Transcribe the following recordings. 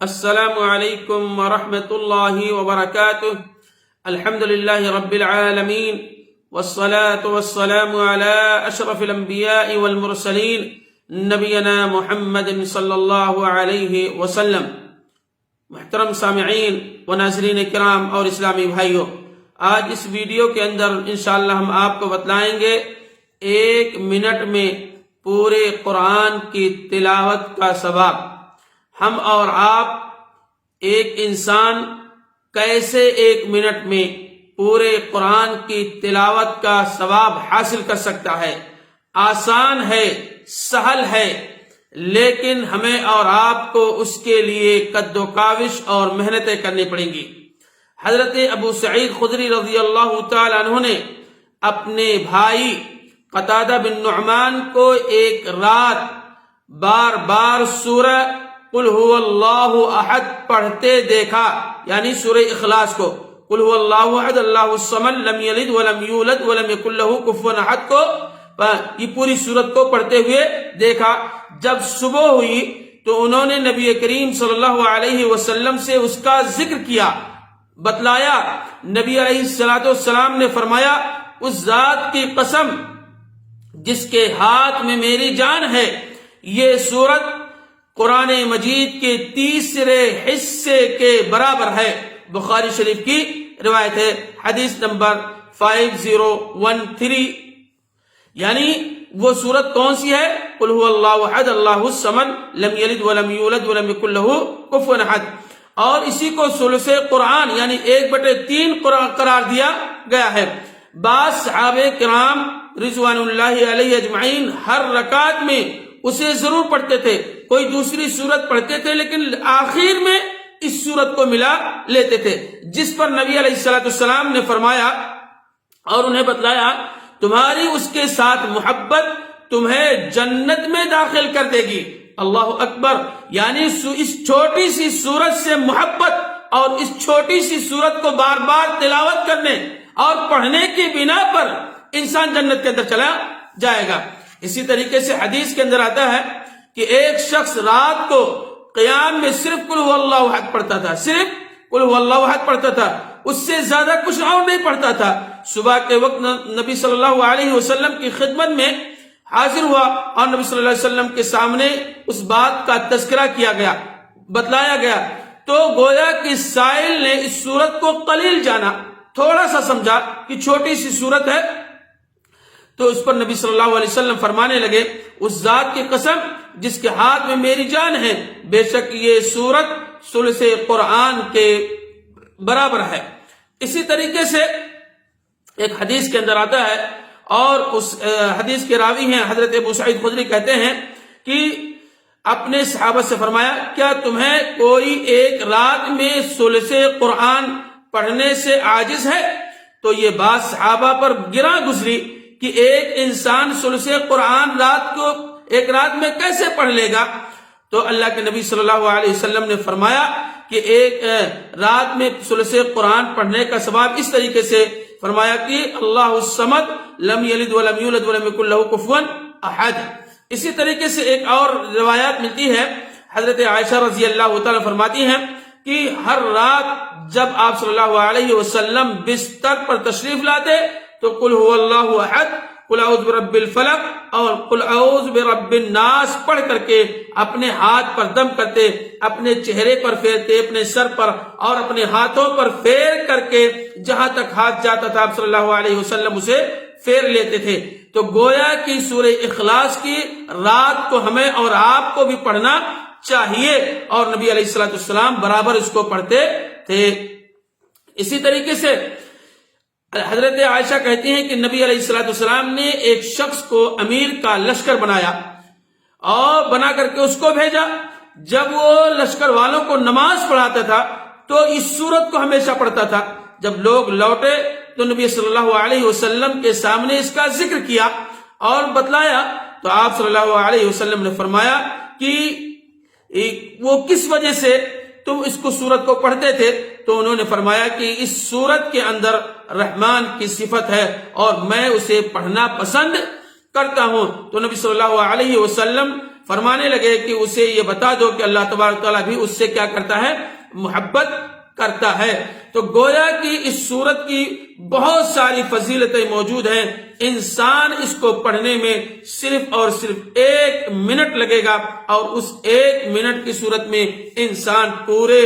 السلام علیکم ورحمۃ اللہ وبرکاتہ۔ الحمد للہ رب العالمین والصلاة والسلام علی اشرف الانبیاء والمرسلین نبینا محمد صلی اللہ علیہ وسلم۔ محترم سامعین و ناظرین کرام اور اسلامی بھائیوں، آج اس ویڈیو کے اندر انشاءاللہ ہم آپ کو بتلائیں گے 1 منٹ میں پورے قرآن کی تلاوت کا ثواب۔ ہم اور آپ ایک انسان کیسے 1 منٹ میں پورے قرآن کی تلاوت کا ثواب حاصل کر سکتا ہے؟ آسان ہے، سہل ہے، لیکن ہمیں اور آپ کو اس کے لیے قد و کاوش اور محنتیں کرنی پڑیں گی۔ حضرت ابو سعید خدری رضی اللہ تعالی عنہ نے اپنے بھائی قتادہ بن نعمان کو ایک رات بار بار سورہ قل هو اللہ احد پڑھتے دیکھا، یعنی سورہ اخلاص کو، قل هو اللہ احد اللہ الصمد لم یلد ولم یولد ولم یکن له کفوا احد کو، یہ پوری سورت کو پڑھتے ہوئے دیکھا۔ جب صبح ہوئی تو انہوں نے نبی کریم صلی اللہ علیہ وسلم سے اس کا ذکر کیا، بتلایا۔ نبی علیہ السلام نے فرمایا، اس ذات کی قسم جس کے ہاتھ میں میری جان ہے، یہ سورت قرآن مجید کے تیسرے حصے کے برابر ہے۔ بخاری شریف کی روایت ہے، حدیث نمبر 5013۔ یعنی وہ سورت کون سی ہے؟ قل هو اللہ احد اللہ الصمد لم یلد ولم یولد ولم یکن له کفوا احد، اور اسی کو ثلث قرآن یعنی 1/3 قرار دیا گیا ہے۔ بعض صحابہ کرام رضوان اللہ علیہ اجمعین ہر رکعت میں اسے ضرور پڑھتے تھے، کوئی دوسری سورت پڑھتے تھے لیکن آخر میں اس سورت کو ملا لیتے تھے، جس پر نبی علیہ السلام نے فرمایا اور انہیں بتلایا، تمہاری اس کے ساتھ محبت تمہیں جنت میں داخل کر دے گی۔ اللہ اکبر! یعنی اس چھوٹی سی سورت سے محبت اور اس چھوٹی سی سورت کو بار بار تلاوت کرنے اور پڑھنے کی بنا پر انسان جنت کے اندر چلا جائے گا۔ اسی طریقے سے حدیث کے اندر آتا ہے کہ ایک شخص رات کو قیام میں صرف قل هو اللہ احد پڑھتا تھا، صرف قل هو اللہ احد پڑھتا تھا، اس سے زیادہ کچھ اور نہیں پڑھتا تھا۔ صبح کے وقت نبی صلی اللہ علیہ وسلم کی خدمت میں حاضر ہوا اور نبی صلی اللہ علیہ وسلم کے سامنے اس بات کا تذکرہ کیا گیا، بتلایا گیا، تو گویا کہ سائل نے اس سورت کو قلیل جانا، تھوڑا سا سمجھا کہ چھوٹی سی سورت ہے، تو اس پر نبی صلی اللہ علیہ وسلم فرمانے لگے، اس ذات کی قسم جس کے ہاتھ میں میری جان ہے، بے شک یہ سورت ثلث قرآن کے برابر ہے۔ اسی طریقے سے ایک حدیث کے اندر آتا ہے، اور اس حدیث کے راوی ہیں حضرت ابو سعید خدری، کہتے ہیں کہ اپنے صحابہ سے فرمایا، کیا تمہیں کوئی ایک رات میں ثلث قرآن پڑھنے سے عاجز ہے؟ تو یہ بات صحابہ پر گراں گزری کہ ایک انسان ثلث قرآن ایک رات میں کیسے پڑھ لے گا؟ تو اللہ کے نبی صلی اللہ علیہ وسلم نے فرمایا کہ ایک رات میں ثلث قرآن پڑھنے کا ثواب اس طریقے سے فرمایا کہ اللہ الصمد لم یلد ولم یولد ولم یکن له کفوا احد۔ اسی طریقے سے ایک اور روایات ملتی ہے، حضرت عائشہ رضی اللہ تعالی فرماتی ہیں کہ ہر رات جب آپ صلی اللہ علیہ وسلم بستر پر تشریف لاتے تو قل هو اللہ احد، قل اعوذ برب الفلق اور قل اعوذ برب الناس پڑھ کر کے اپنے ہاتھ پر دم کرتے، اپنے چہرے پر پھیرتے، اپنے سر پر اور اپنے ہاتھوں پر پھیر کر کے جہاں تک ہاتھ جاتا تھا آپ صلی اللہ علیہ وسلم اسے پھیر لیتے تھے۔ تو گویا کہ سورہ اخلاص کی رات کو ہمیں اور آپ کو بھی پڑھنا چاہیے، اور نبی علیہ السلام برابر اس کو پڑھتے تھے۔ اسی طریقے سے حضرت عائشہ کہتی ہیں کہ نبی علیہ السلام نے ایک شخص کو امیر کا لشکر بنایا اور بنا کر کے اس کو بھیجا۔ جب وہ لشکر والوں کو نماز پڑھاتا تھا تو اس سورت کو ہمیشہ پڑھتا تھا۔ جب لوگ لوٹے تو نبی صلی اللہ علیہ وسلم کے سامنے اس کا ذکر کیا اور بتلایا، تو آپ صلی اللہ علیہ وسلم نے فرمایا کہ وہ کس وجہ سے تم اس کو سورت کو پڑھتے تھے؟ تو انہوں نے فرمایا کہ اس سورت کے اندر رحمان کی صفت ہے اور میں اسے پڑھنا پسند کرتا ہوں۔ تو نبی صلی اللہ علیہ وسلم فرمانے لگے کہ اسے یہ بتا دو کہ اللہ تبارک تعالیٰ بھی اس سے کیا کرتا ہے؟ محبت کرتا ہے۔ تو گویا کہ اس سورت کی بہت ساری فضیلتیں موجود ہیں، انسان اس کو پڑھنے میں صرف اور صرف 1 منٹ لگے گا، اور اس 1 منٹ کی صورت میں انسان پورے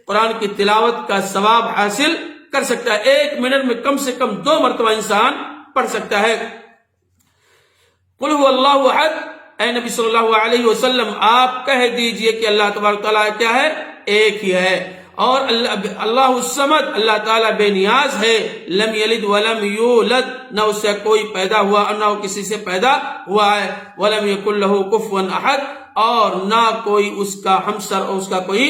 قرآن کی تلاوت کا ثواب حاصل کر سکتا ہے۔ 1 منٹ میں کم سے کم 2 مرتبہ انسان پڑھ سکتا ہے۔ قل هو اللہ احد، اے نبی صلی اللہ علیہ وسلم آپ کہہ دیجئے کہ اللہ تبارک تعالیٰ کیا ہے؟ ایک ہی ہے، اور اللہ الصمد، اللہ تعالیٰ بے نیاز ہے، لم یلد ولم یولد، نہ اس سے کوئی پیدا ہوا اور نہ وہ کسی سے پیدا ہوا ہے، ولم یکن لہ کفوا احد، اور نہ کوئی اس کا ہمسر اور اس کا کوئی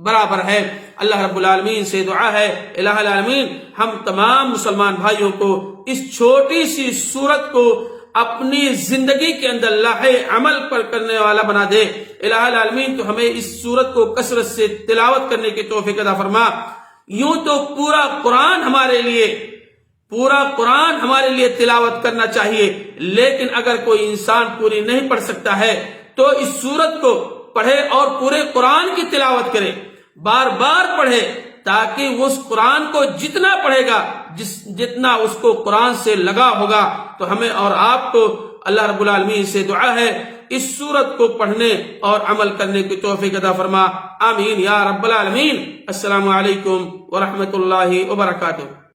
برابر ہے۔ اللہ رب العالمین سے دعا ہے، الہ العالمین ہم تمام مسلمان بھائیوں کو اس چھوٹی سی سورت کو اپنی زندگی کے اندر لاحِ عمل پر کرنے والا بنا دے۔ الہ العالمین تو ہمیں اس سورت کو کثرت سے تلاوت کرنے کی توفیق عطا فرما۔ یوں تو پورا قرآن ہمارے لیے تلاوت کرنا چاہیے، لیکن اگر کوئی انسان پوری نہیں پڑھ سکتا ہے تو اس سورت کو پڑھے اور پورے قرآن کی تلاوت کرے، بار بار پڑھے، تاکہ وہ اس قرآن کو جتنا پڑھے گا، جتنا اس کو قرآن سے لگا ہوگا۔ تو ہمیں اور آپ کو اللہ رب العالمین سے دعا ہے اس سورت کو پڑھنے اور عمل کرنے کی توفیق عطا فرما، آمین یا رب العالمین۔ السلام علیکم ورحمۃ اللہ وبرکاتہ۔